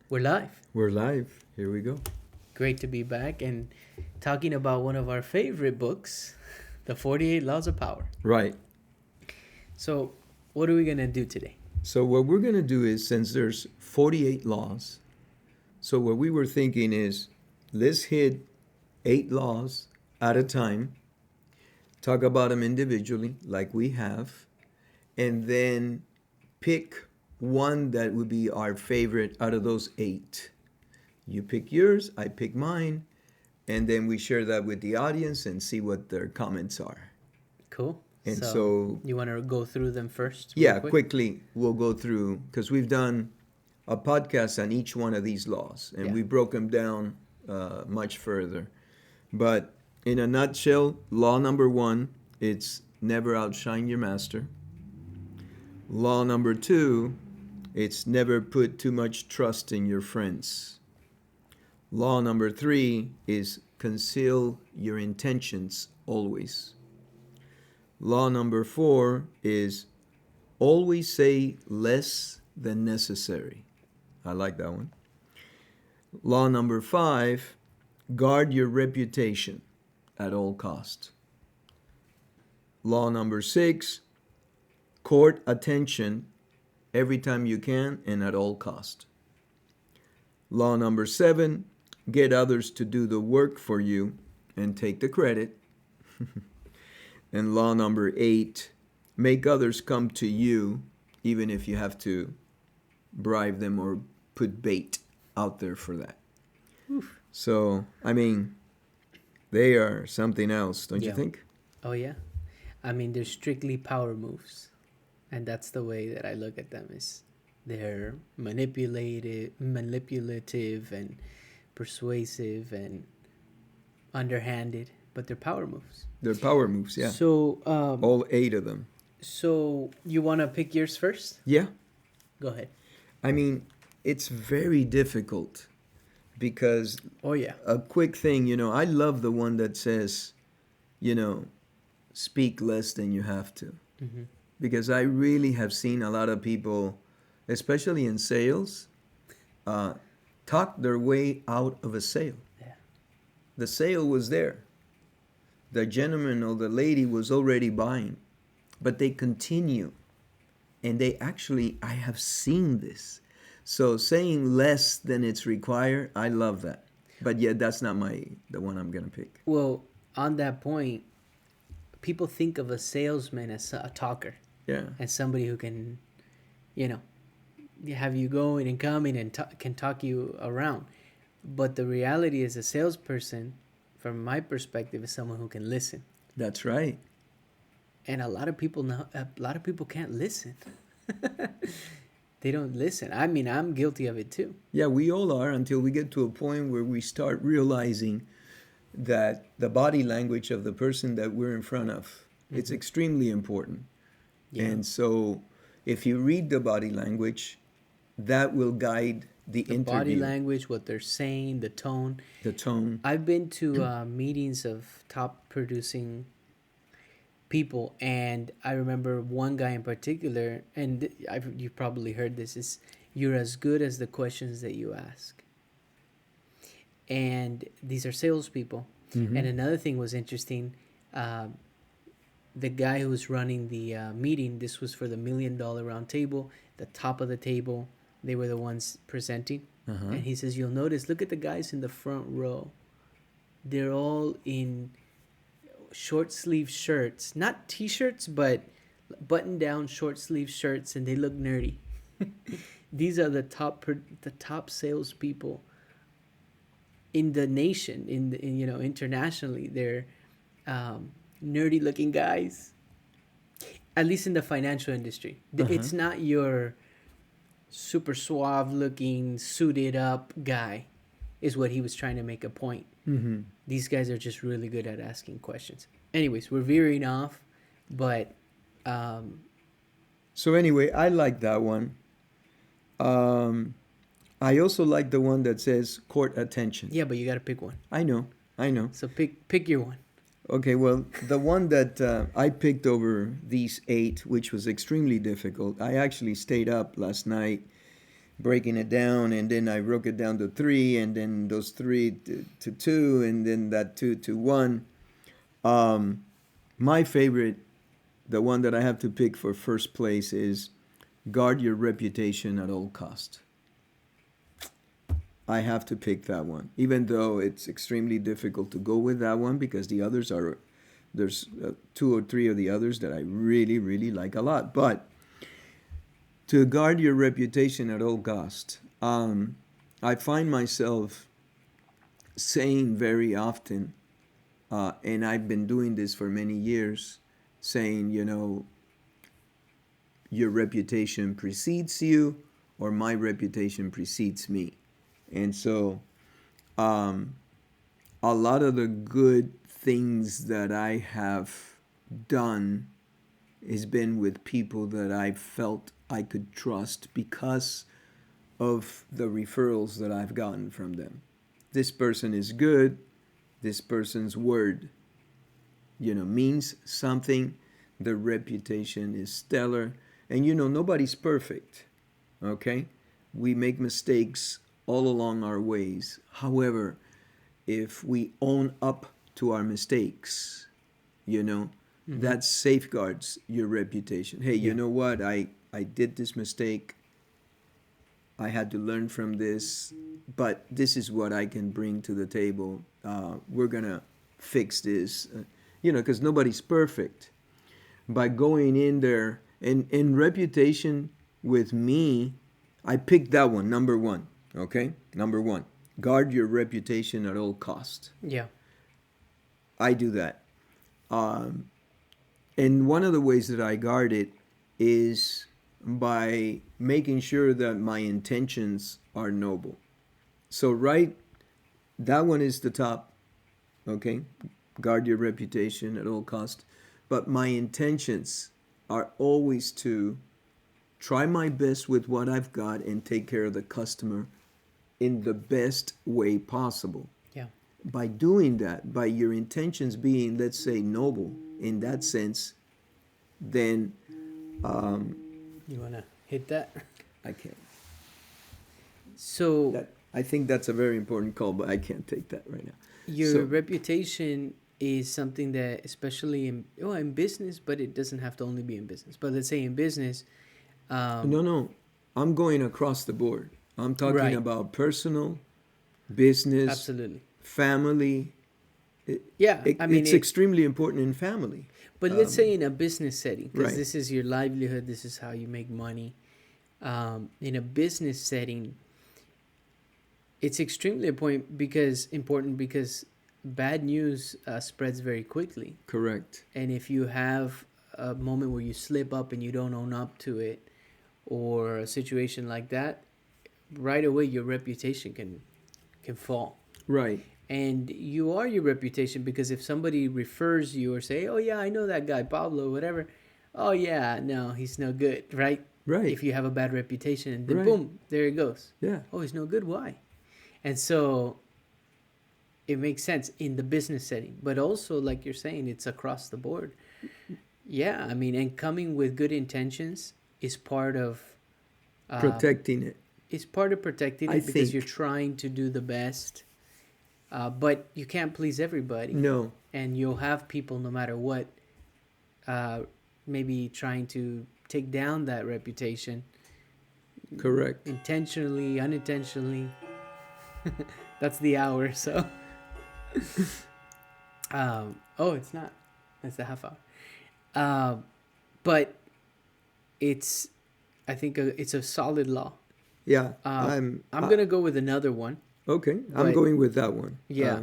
We're live. We're live. Here we go. Great to be back and talking about one of our favorite books, The 48 Laws of Power. Right. So, what are we going to do today? So what we're going to do is, since there's 48 laws, so what we were thinking is, let's hit 8 laws at a time, talk about them individually, like we have, and then pick one that would be our favorite out of those 8. You pick yours, I pick mine, and then we share that with the audience and see what their comments are. Cool. And so you want to go through them first? Yeah, quickly we'll go through, because we've done a podcast on each one of these laws, and we broke them down much further. But in a nutshell, law number 1, it's never outshine your master. Law number 2, it's never put too much trust in your friends. Law number 3 is conceal your intentions always. Law number 4 is always say less than necessary. I like that one. Law number 5, guard your reputation at all costs. Law number 6, court attention every time you can and at all cost. Law number 7, get others to do the work for you and take the credit. And law number 8, make others come to you even if you have to bribe them or put bait out there for that. Oof. So, I mean, they are something else, don't you think? Oh, yeah. I mean, they're strictly power moves. And that's the way that I look at them, is they're manipulative and persuasive and underhanded, but they're power moves. They're power moves, yeah. So, all 8 of them. So, you want to pick yours first? Yeah. Go ahead. I mean, it's very difficult because a quick thing, I love the one that says, speak less than you have to. Mm-hmm. Because I really have seen a lot of people, especially in sales, talk their way out of a sale. Yeah. The sale was there. The gentleman or the lady was already buying, but they continue. And they actually, I have seen this. So saying less than it's required, I love that. But yeah, that's not the one I'm going to pick. Well, on that point, people think of a salesman as a talker. Yeah. As somebody who can, have you going and coming and can talk you around. But the reality is, a salesperson, from my perspective, is someone who can listen. That's right. And a lot of people can't listen. They don't listen. I mean, I'm guilty of it too. Yeah, we all are, until we get to a point where we start realizing that the body language of the person that we're in front of, it's extremely important. Yeah. And so if you read the body language, that will guide the interview. Body language, what they're saying, the tone. The tone. I've been to meetings of top producing people, and I remember one guy in particular, and you've probably heard this, is you're as good as the questions that you ask. And these are salespeople. Mm-hmm. And another thing was interesting. The guy who was running the meeting, this was for the $1 million round table, the top of the table, they were the ones presenting. Uh-huh. And he says, you'll notice, look at the guys in the front row. They're all in short sleeve shirts, not t-shirts, but button down short sleeve shirts, and they look nerdy. These are the top salespeople in the nation, internationally. They're nerdy looking guys, at least in the financial industry. Uh-huh. It's not your super suave looking suited up guy, is what he was trying to make a point. Mm-hmm. These guys are just really good at asking questions. Anyways, we're veering off, but so anyway, I like that one. I also like the one that says court attention. Yeah, but you got to pick one. I know. So pick your one. Okay, well, the one that I picked over these 8, which was extremely difficult, I actually stayed up last night breaking it down, and then I broke it down to three, and then those three to two, and then that two to one. My favorite, the one that I have to pick for first place, is guard your reputation at all cost. I have to pick that one, even though it's extremely difficult to go with that one because the others are, there's two or three of the others that I really, really like a lot. But to guard your reputation at all cost, I find myself saying very often, and I've been doing this for many years, saying, your reputation precedes you, or my reputation precedes me. And so, a lot of the good things that I have done has been with people that I felt I could trust because of the referrals that I've gotten from them. This person is good. This person's word, means something. The reputation is stellar. And nobody's perfect. Okay? We make mistakes all along our ways. However, if we own up to our mistakes, that safeguards your reputation. Hey, you know what? I did this mistake. I had to learn from this, but this is what I can bring to the table. We're going to fix this, because nobody's perfect. By going in there, and reputation with me, I picked that one, number one. Okay? Number one, guard your reputation at all cost. Yeah. I do that. And one of the ways that I guard it is by making sure that my intentions are noble. So, that one is the top. Okay? Guard your reputation at all cost. But my intentions are always to try my best with what I've got and take care of the customer in the best way possible. Yeah. By doing that, by your intentions being, let's say, noble in that sense, then You want to hit that? I can't. So I think that's a very important call, but I can't take that right now. your reputation is something that, especially in business, but it doesn't have to only be in business. But let's say in business. No. I'm going across the board. I'm talking about personal, business, Absolutely. family. It's extremely important in family. But let's say in a business setting, because Right. this is your livelihood, this is how you make money. In a business setting, it's extremely important because bad news spreads very quickly. Correct. And if you have a moment where you slip up and you don't own up to it, or a situation like that, right away your reputation can fall. Right. And you are your reputation, because if somebody refers you or say, oh yeah, I know that guy Pablo, whatever, oh yeah, no, he's no good, right? Right. If you have a bad reputation, and then Right. boom, there it goes. Yeah. Oh, he's no good, why? And so it makes sense in the business setting, but also, like you're saying, it's across the board. Yeah, and coming with good intentions is part of Protecting it. It's part of protecting I it, because think. you're trying to do the best, but you can't please everybody. No. And you'll have people, no matter what, maybe trying to take down that reputation. Correct. Intentionally, unintentionally. That's the hour, so. It's not. It's the half hour. But I think it's a solid law. Yeah. I'm gonna go with another one. Okay. I'm going with that one. Yeah.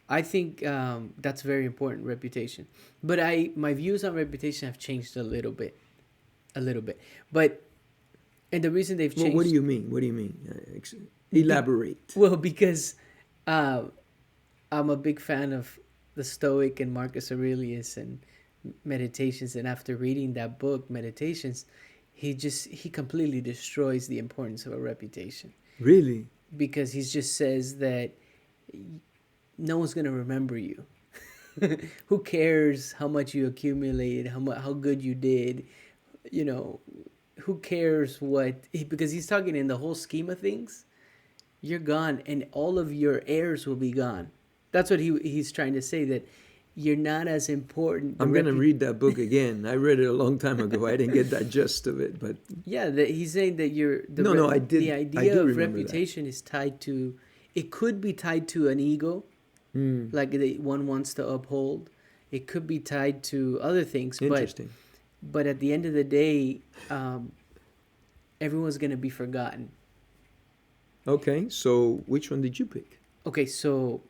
I think that's very important, reputation. But my views on reputation have changed a little bit. But, and the reason they've changed. Well, what do you mean? Elaborate. Well, because I'm a big fan of the Stoic and Marcus Aurelius and Meditations, and after reading that book, Meditations, he completely destroys the importance of a reputation. Really? Because he just says that no one's going to remember you. Who cares how much you accumulated, how good you did, who cares what? Because he's talking in the whole scheme of things, you're gone, and all of your heirs will be gone. That's what he's trying to say, that you're not as important. I'm going to read that book again. I read it a long time ago. I didn't get that gist of it, but yeah, that he's saying that I did. The idea of reputation is tied to. It could be tied to an ego, like one wants to uphold. It could be tied to other things. Interesting. But at the end of the day, everyone's going to be forgotten. Okay, so which one did you pick? Okay, so,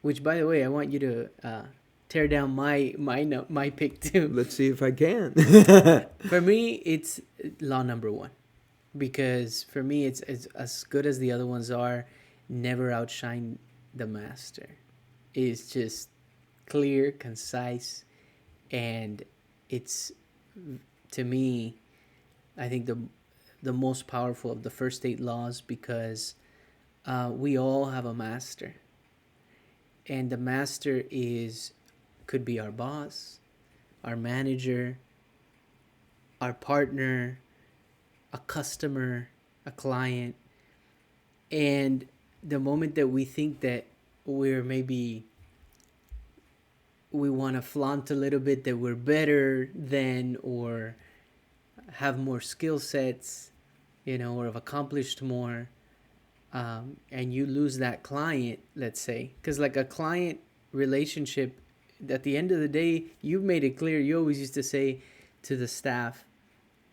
which, by the way, I want you to tear down my pick too. Let's see if I can. For me, it's law number one, because for me, it's as good as the other ones are. Never outshine the master. It's just clear, concise, and it's, to me, I think the most powerful of the first 8 laws, because we all have a master, and the master could be our boss, our manager, our partner, a customer, a client. And the moment that we think that we want to flaunt a little bit, that we're better than, or have more skill sets, or have accomplished more, and you lose that client, let's say, because like a client relationship, at the end of the day, you've made it clear. You always used to say to the staff,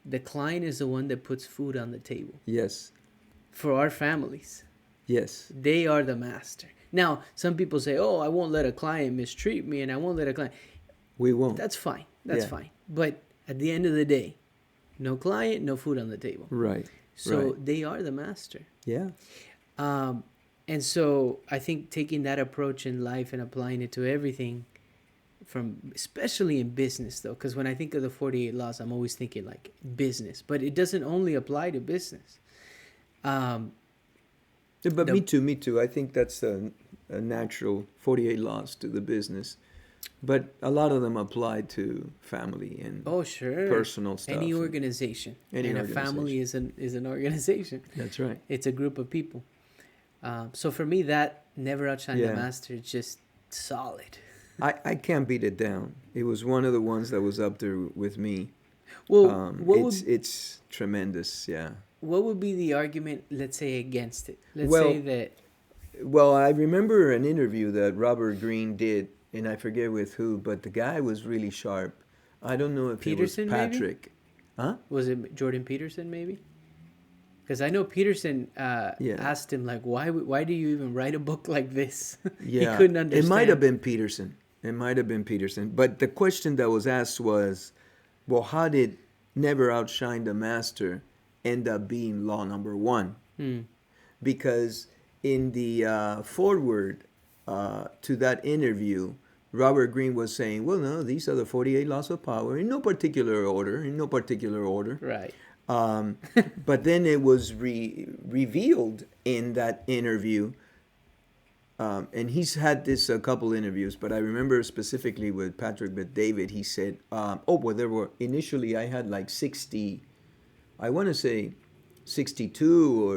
the client is the one that puts food on the table. Yes. For our families. Yes. They are the master. Now, some people say, oh, I won't let a client mistreat me, and I won't let a client. We won't. That's fine. That's fine. But at the end of the day, no client, no food on the table. Right. So they are the master. Yeah. And so I think taking that approach in life and applying it to everything, especially in business, though, because when I think of the 48 laws, I'm always thinking like business, but it doesn't only apply to business. But me too. I think that's a natural 48 laws to the business. But a lot of them apply to family and personal stuff. Any organization. A family is an organization. That's right. It's a group of people. So for me, that never outshine the master is just solid. I can't beat it down. It was one of the ones that was up there with me. Well, it's tremendous, yeah. What would be the argument, let's say, against it? Let's say that... Well, I remember an interview that Robert Greene did, and I forget with who, but the guy was really sharp. I don't know if Peterson, it was Patrick. Maybe? Huh? Was it Jordan Peterson, maybe? Because I know Peterson asked him, like, why do you even write a book like this? Yeah. He couldn't understand. It might have been Peterson. But the question that was asked was, well, how did never outshine the master end up being law number 1? Because in the foreword to that interview, Robert Greene was saying, well, no, these are the 48 laws of power in no particular order. Right. But then it was revealed in that interview, and he's had this a couple interviews, but I remember specifically with Patrick Bet-David, he said, there were, initially I had like 60, I want to say 62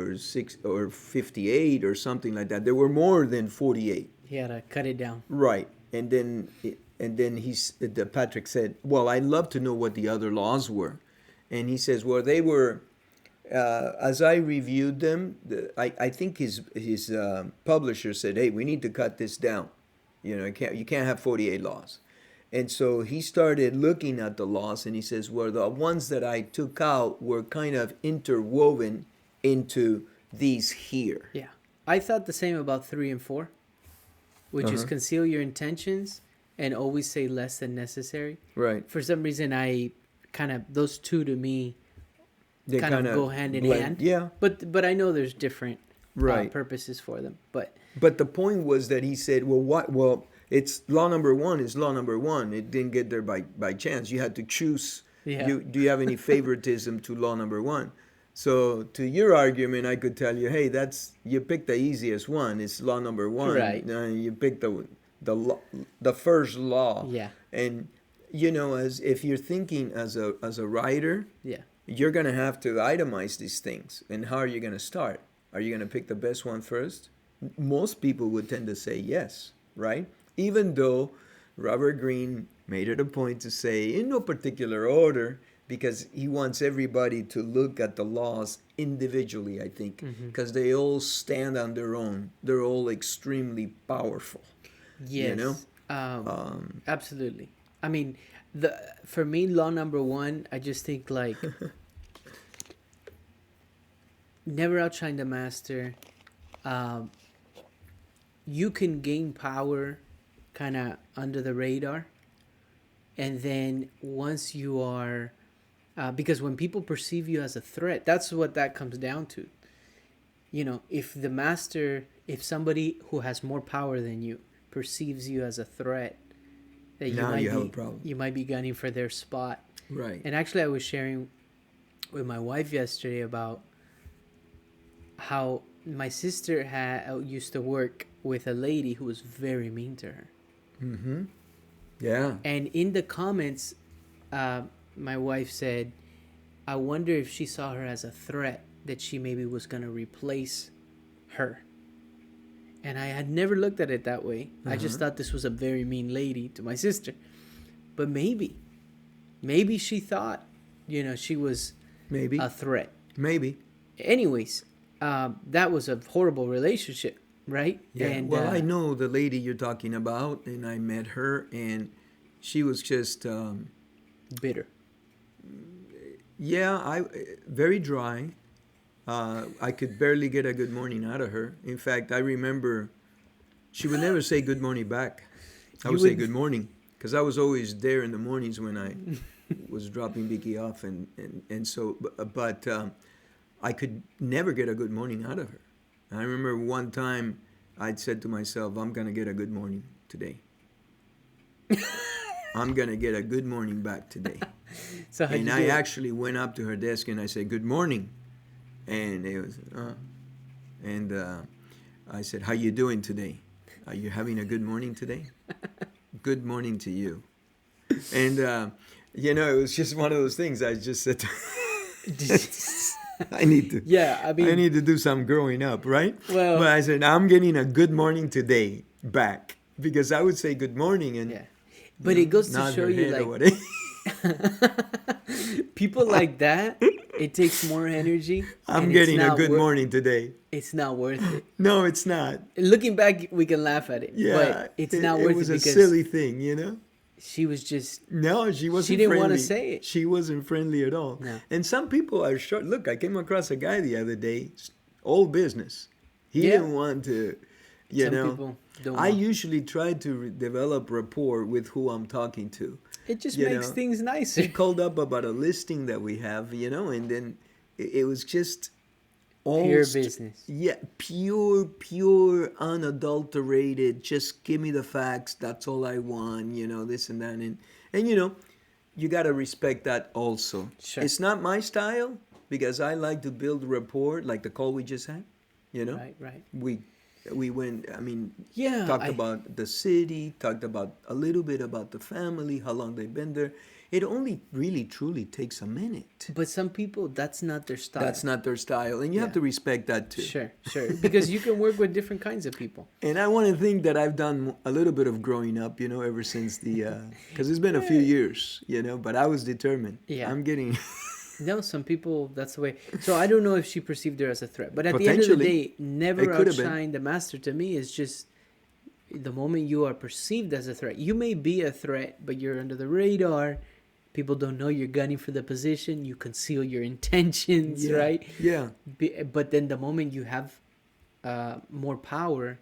or 58 or something like that. There were more than 48. He had to cut it down. Right. And then Patrick said, well, I'd love to know what the other laws were. And he says, well, they were, as I reviewed them, I think his publisher said, hey, we need to cut this down. You can't have 48 laws. And so he started looking at the laws, and he says, well, the ones that I took out were kind of interwoven into these here. Yeah. I thought the same about 3 and 4, which is conceal your intentions and always say less than necessary. Right. For some reason, those two to me they kind of go hand in hand. Yeah. But I know there's different purposes for them. But the point was that he said, it's law number 1 is law number 1. It didn't get there by chance. You had to choose. Yeah. Do you have any favoritism to law number 1? So to your argument, I could tell you, hey, you picked the easiest one. It's law number 1. Right. You picked the first law. Yeah. And as if you're thinking as a writer, yeah, you're going to have to itemize these things. And how are you going to start? Are you going to pick the best one first? Most people would tend to say yes, right? Even though Robert Greene made it a point to say in no particular order, because he wants everybody to look at the laws individually, I think, because they all stand on their own. They're all extremely powerful. Yes. You know? Absolutely. I mean, for me, law number one, I just think like never outshine the master. You can gain power kind of under the radar. And then once you are, because when people perceive you as a threat, that's what that comes down to. You know, if somebody who has more power than you perceives you as a threat, that you have a problem. You might be gunning for their spot. Right. And actually, I was sharing with my wife yesterday about how my sister used to work with a lady who was very mean to her. Mm-hmm. Yeah. And in the comments, my wife said, I wonder if she saw her as a threat, that she maybe was going to replace her. And I had never looked at it that way. I just thought this was a very mean lady to my sister. But maybe she thought, she was a threat. Maybe. Anyways, that was a horrible relationship, right? Yeah. And, well, I know the lady you're talking about, and I met her, and she was just bitter. Yeah, very dry. I could barely get a good morning out of her. In fact, I remember she would never say good morning back. I would say good morning, because I was always there in the mornings when I was dropping Vicky off, and so, but I could never get a good morning out of her. I remember one time I'd said to myself, I'm going to get a good morning today. I'm going to get a good morning back today. So and I actually went up to her desk and I said, good morning. And it was, I said, how you doing today? Are you having a good morning today? Good morning to you. And, it was just one of those things. I just said, I need to. Yeah, I need to do some growing up, right? Well, but I said, I'm getting a good morning today back, because I would say good morning and. Yeah. But it goes to show you, like, people like that, it takes more energy. I'm getting a good morning today. It's not worth it. No, it's not. Looking back, we can laugh at it. Yeah, but it's not worth it. It was a silly thing, She was just... No, she wasn't She didn't friendly. Want to say it. She wasn't friendly at all. No. And some people are short. Look, I came across a guy the other day, old business. He didn't want to, Some people don't I want. Usually try to develop rapport with who I'm talking to. It just makes things nicer. He called up about a listing that we have, and then it was just all pure business. Yeah, pure, unadulterated. Just give me the facts. That's all I want. This and that, and you got to respect that also. Sure. It's not my style, because I like to build rapport, like the call we just had. Right. We went, Yeah, talked about the city, talked about a little bit about the family, how long they've been there. It only really, truly takes a minute. But some people, that's not their style. That's not their style. And you have to respect that too. Sure. Because you can work with different kinds of people. And I want to think that I've done a little bit of growing up, ever since because it's been a few years, but I was determined. Yeah. I'm getting... No, some people, that's the way. So I don't know if she perceived her as a threat. But at the end of the day, never outshine the master to me is just the moment you are perceived as a threat. You may be a threat, but you're under the radar. People don't know you're gunning for the position. You conceal your intentions, right? Yeah. But then the moment you have more power,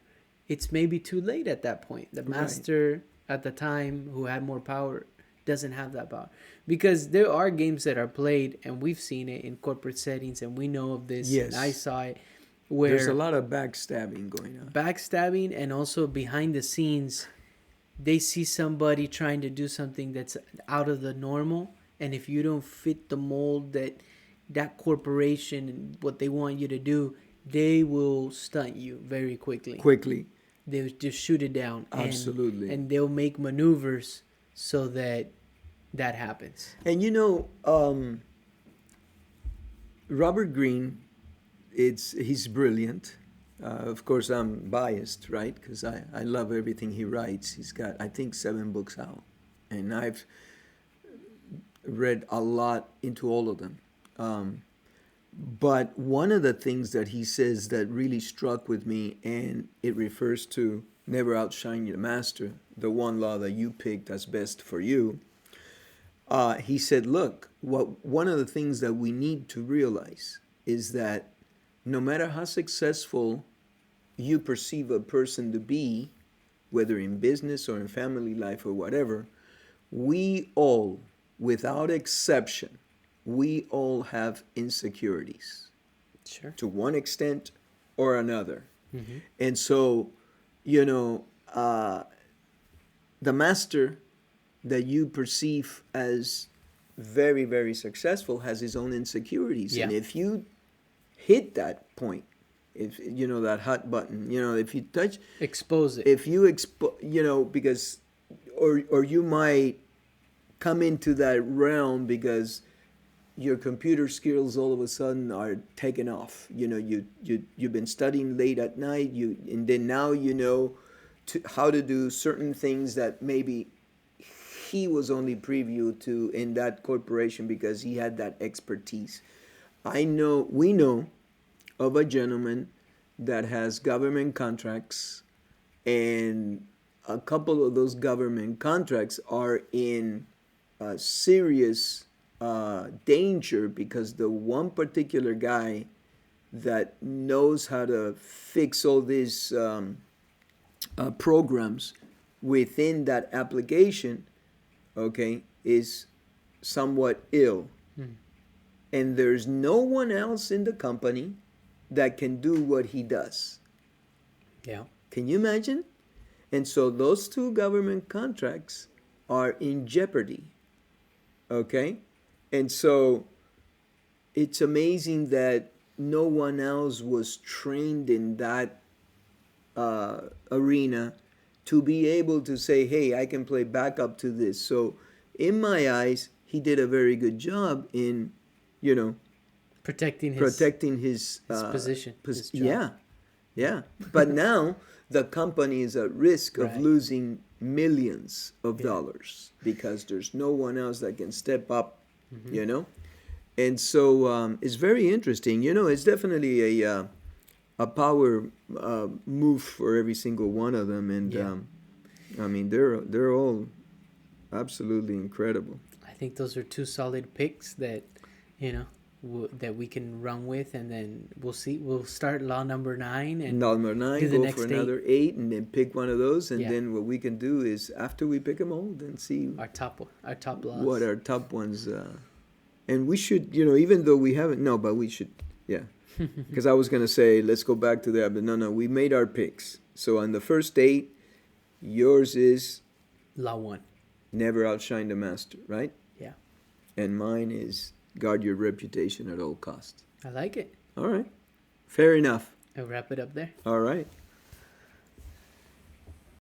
it's maybe too late at that point. The master at the time who had more power doesn't have that power, because there are games that are played, and we've seen it in corporate settings, and we know of this. Yes. And I saw it where there's a lot of backstabbing going on. And also behind the scenes, they see somebody trying to do something that's out of the normal, and if you don't fit the mold that corporation and what they want you to do, they will stunt you very quickly. They'll just shoot it down. Absolutely. And they'll make maneuvers so that happens. And Robert Greene, he's brilliant. Of course, I'm biased, right? Because I love everything he writes. He's got, I think, 7 books out. And I've read a lot into all of them. But one of the things that he says that really struck with me, and it refers to never outshine your master, the one law that you picked as best for you. He said, look, one of the things that we need to realize is that no matter how successful you perceive a person to be, whether in business or in family life or whatever, we all, without exception, we all have insecurities. Sure. To one extent or another. Mm-hmm. And so, the master that you perceive as very, very successful has his own insecurities. Yeah. And if you hit that point, if that hot button, if you touch, expose it. if you because or you might come into that realm because your computer skills all of a sudden are taken off. You've been studying late at night, and then now how to do certain things that maybe he was only preview to in that corporation because he had that expertise. We know of a gentleman that has government contracts, and a couple of those government contracts are in serious danger because the one particular guy that knows how to fix all these programs within that application, okay, is somewhat ill. And there's no one else in the company that can do what he does. Yeah. Can you imagine? And so those 2 government contracts are in jeopardy. Okay? And so it's amazing that no one else was trained in that arena to be able to say, hey, I can play backup to this. So in my eyes, he did a very good job in, protecting his position. His job. Yeah. But now the company is at risk of losing millions of dollars because there's no one else that can step up, And so it's very interesting. It's definitely a power move for every single one of them, and I mean they're all absolutely incredible. I think those are 2 solid picks that that we can run with, and then we'll see. We'll start law number 9 and number 9, do the go next for another 8, and then pick one of those, and Yeah. then what we can do is after we pick them all, then see our top laws. what our top ones. And we should, even though we haven't, no, but we should, yeah. Because I was gonna say let's go back to that, but no, we made our picks. So on the first 8, yours is Law 1. never outshine the master, right? Yeah. And mine is guard your reputation at all costs. I like it. All right. Fair enough. I'll wrap it up there. All right.